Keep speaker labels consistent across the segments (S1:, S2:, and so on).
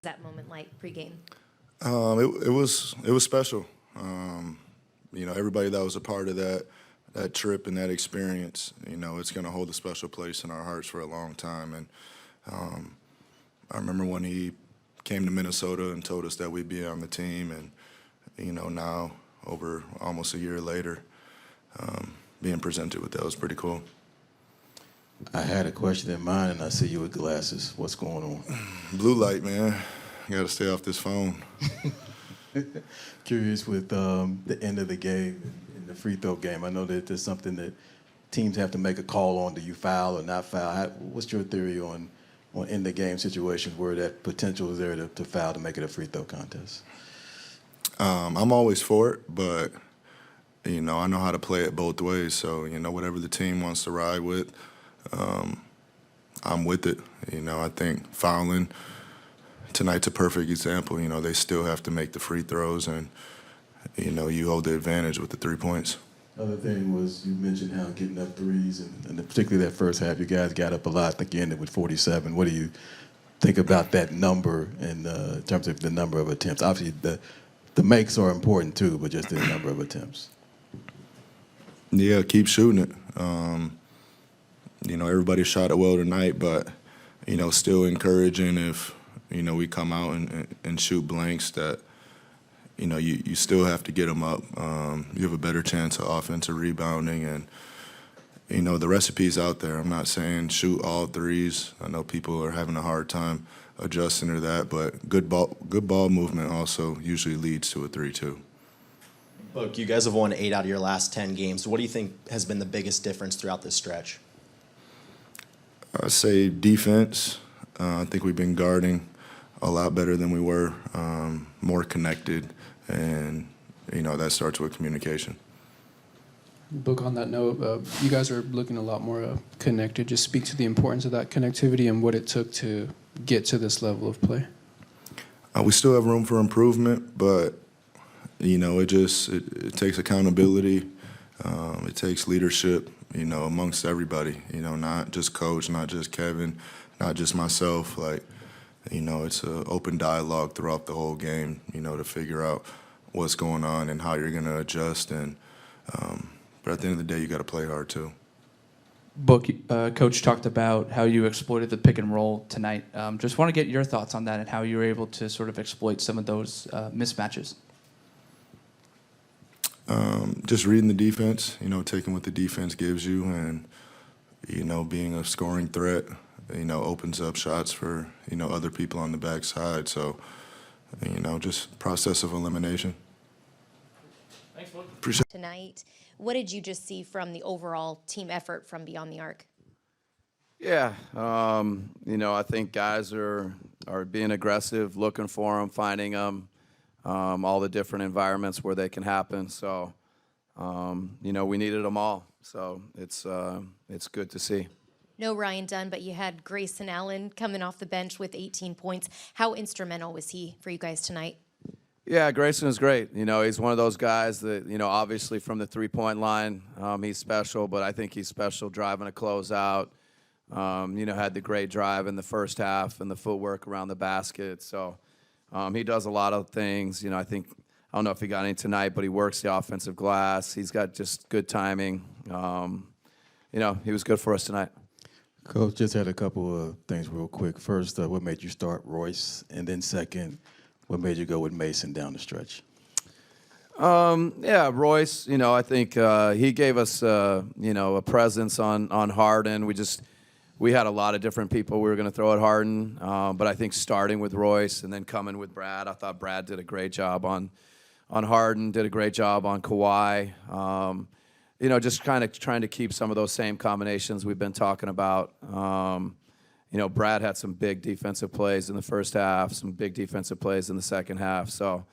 S1: That moment like pregame?
S2: It was special. Everybody that was a part of that trip and that experience, it's going to hold a special place in our hearts for a long time. And I remember when he came to Minnesota and told us that we'd be on the team, and now over almost a year later, being presented with that was pretty cool.
S3: I had a question in mind, and I see you with glasses. What's going on?
S2: Blue light, man. I got to stay off this phone.
S3: Curious with the end of the game, in the free throw game. I know that there's something that teams have to make a call on. Do you foul or not foul? What's your theory on end of game situations where that potential is there to foul to make it a free throw contest?
S2: I'm always for it, but I know how to play it both ways. So whatever the team wants to ride with, I'm with it. I think fouling tonight's a perfect example. They still have to make the free throws, and you hold the advantage with the 3 points.
S3: Other thing was you mentioned how getting up threes, and particularly that first half, you guys got up a lot. I think you ended with 47. What do you think about that number in terms of the number of attempts? Obviously, the makes are important too, but just the number of attempts.
S2: Yeah, keep shooting it. Everybody shot it well tonight, but still encouraging if we come out and shoot blanks that you still have to get them up. You have a better chance of offensive rebounding, and the recipe's out there. I'm not saying shoot all threes. I know people are having a hard time adjusting to that, but good ball movement also usually leads to a 3-2.
S4: Look, you guys have won 8 out of your last 10 games. What do you think has been the biggest difference throughout this stretch?
S2: I'd say defense. I think we've been guarding a lot better than we were, more connected, and that starts with communication.
S5: Book on that note, you guys are looking a lot more connected. Just speak to the importance of that connectivity and what it took to get to this level of play.
S2: We still have room for improvement, but it takes accountability. It takes leadership, amongst everybody. Not just coach, not just Kevin, not just myself. It's an open dialogue throughout the whole game. To figure out what's going on and how you're going to adjust. But at the end of the day, you got to play hard too.
S6: Book, Coach talked about how you exploited the pick and roll tonight. Just want to get your thoughts on that and how you were able to sort of exploit some of those mismatches.
S2: Just reading the defense, taking what the defense gives you, and being a scoring threat, opens up shots for other people on the backside. So, just process of elimination.
S6: Thanks, Book.
S2: Appreciate it.
S1: Tonight, what did you just see from the overall team effort from beyond the arc?
S7: Yeah, I think guys are being aggressive, looking for them, finding them, all the different environments where they can happen. So, we needed them all. So it's good to see.
S1: No Ryan Dunn, but you had Grayson Allen coming off the bench with 18 points. How instrumental was he for you guys tonight?
S7: Yeah, Grayson is great. He's one of those guys that, obviously from the three-point line, he's special, but I think he's special driving a closeout. Had the great drive in the first half and the footwork around the basket. So he does a lot of things. I don't know if he got any tonight, but he works the offensive glass. He's got just good timing. He was good for us tonight.
S3: Coach, just had a couple of things real quick. First, what made you start Royce? And then second, what made you go with Mason down the stretch?
S7: Yeah, Royce, I think he gave us, a presence on Harden. We had a lot of different people we were going to throw at Harden, but I think starting with Royce and then coming with Brad, I thought Brad did a great job on Harden, did a great job on Kawhi. Just kind of trying to keep some of those same combinations we've been talking about. Brad had some big defensive plays in the first half, some big defensive plays in the second half. So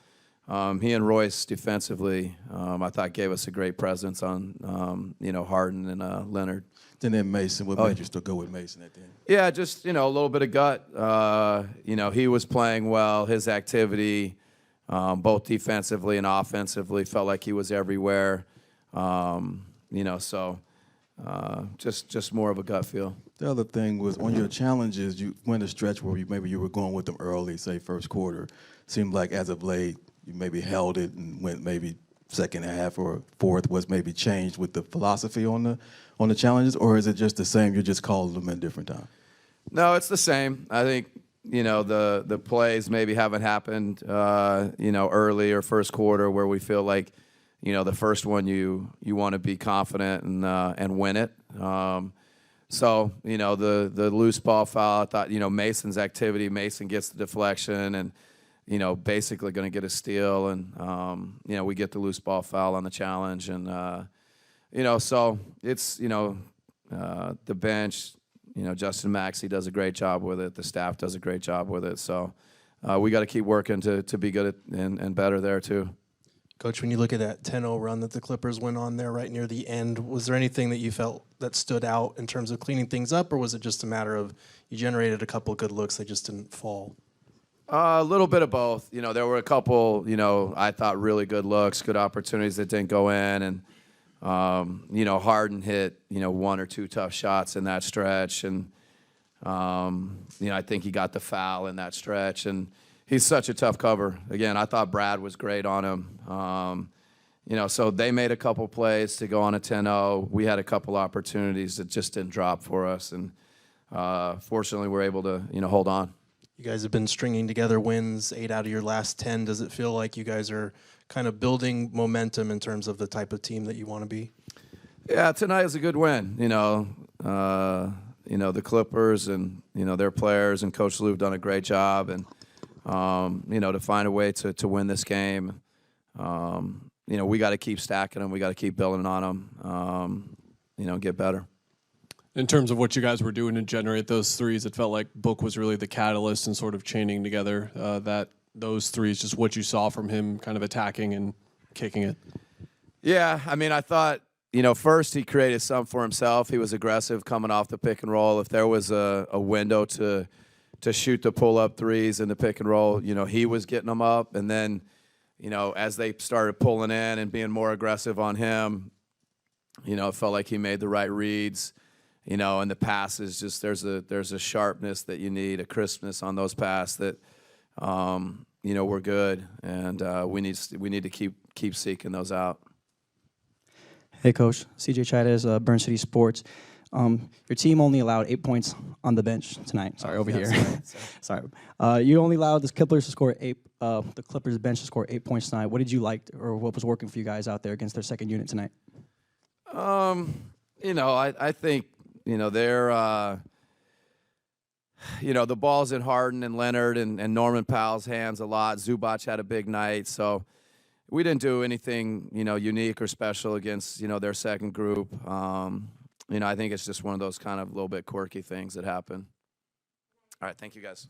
S7: he and Royce defensively, I thought gave us a great presence on, Harden and Leonard.
S3: And then Mason, what made you still go with Mason at the end?
S7: Yeah, just, a little bit of gut. He was playing well. His activity, both defensively and offensively, felt like he was everywhere. So just more of a gut feel.
S3: The other thing was on your challenges, you went a stretch where maybe you were going with them early, say first quarter. Seemed like as of late, you maybe held it and went maybe second half or fourth. Was maybe changed with the philosophy on the challenges, or is it just the same? You just called them at different times.
S7: No, it's the same. I think the plays maybe haven't happened early or first quarter where we feel like the first one you want to be confident and win it. So, the loose ball foul, I thought, Mason's activity, Mason gets the deflection and, basically going to get a steal. And, we get the loose ball foul on the challenge. And, so it's, the bench, Justin Maxey does a great job with it. The staff does a great job with it. So we got to keep working to be good and better there, too.
S8: Coach, when you look at that 10-0 run that the Clippers went on there right near the end, was there anything that you felt that stood out in terms of cleaning things up, or was it just a matter of you generated a couple of good looks, they just didn't fall?
S7: A little bit of both. There were a couple, I thought really good looks, good opportunities that didn't go in. And, Harden hit, one or two tough shots in that stretch. And, I think he got the foul in that stretch. And he's such a tough cover. Again, I thought Brad was great on him. So they made a couple plays to go on a 10-0. We had a couple opportunities that just didn't drop for us. And fortunately, we're able to, hold on.
S8: You guys have been stringing together wins, 8 out of your last 10. Does it feel like you guys are kind of building momentum in terms of the type of team that you want to be?
S7: Yeah, tonight is a good win. The Clippers and, their players and Coach Lou have done a great job. And, to find a way to win this game, we got to keep stacking them. We got to keep building on them, get better.
S9: In terms of what you guys were doing to generate those threes, it felt like Book was really the catalyst and sort of chaining together those threes, just what you saw from him kind of attacking and kicking it.
S7: Yeah, I thought, first he created some for himself. He was aggressive coming off the pick and roll. If there was a window to shoot the pull-up threes in the pick and roll, he was getting them up. And then, as they started pulling in and being more aggressive on him, it felt like he made the right reads. And the passes, just there's a sharpness that you need, a crispness on those passes that, we're good, and we need to keep seeking those out.
S10: Hey, Coach. CJ Chaidez, Burn City Sports. Your team only allowed 8 points on the bench tonight. Sorry, over here. Sorry. You only allowed the Clippers to score 8. The Clippers bench to score 8 points tonight. What did you like, or what was working for you guys out there against their second unit tonight?
S7: I think. They're, the ball's in Harden and Leonard and Norman Powell's hands a lot. Zubac had a big night. So we didn't do anything, unique or special against, their second group. I think it's just one of those kind of little bit quirky things that happen. All right, thank you, guys.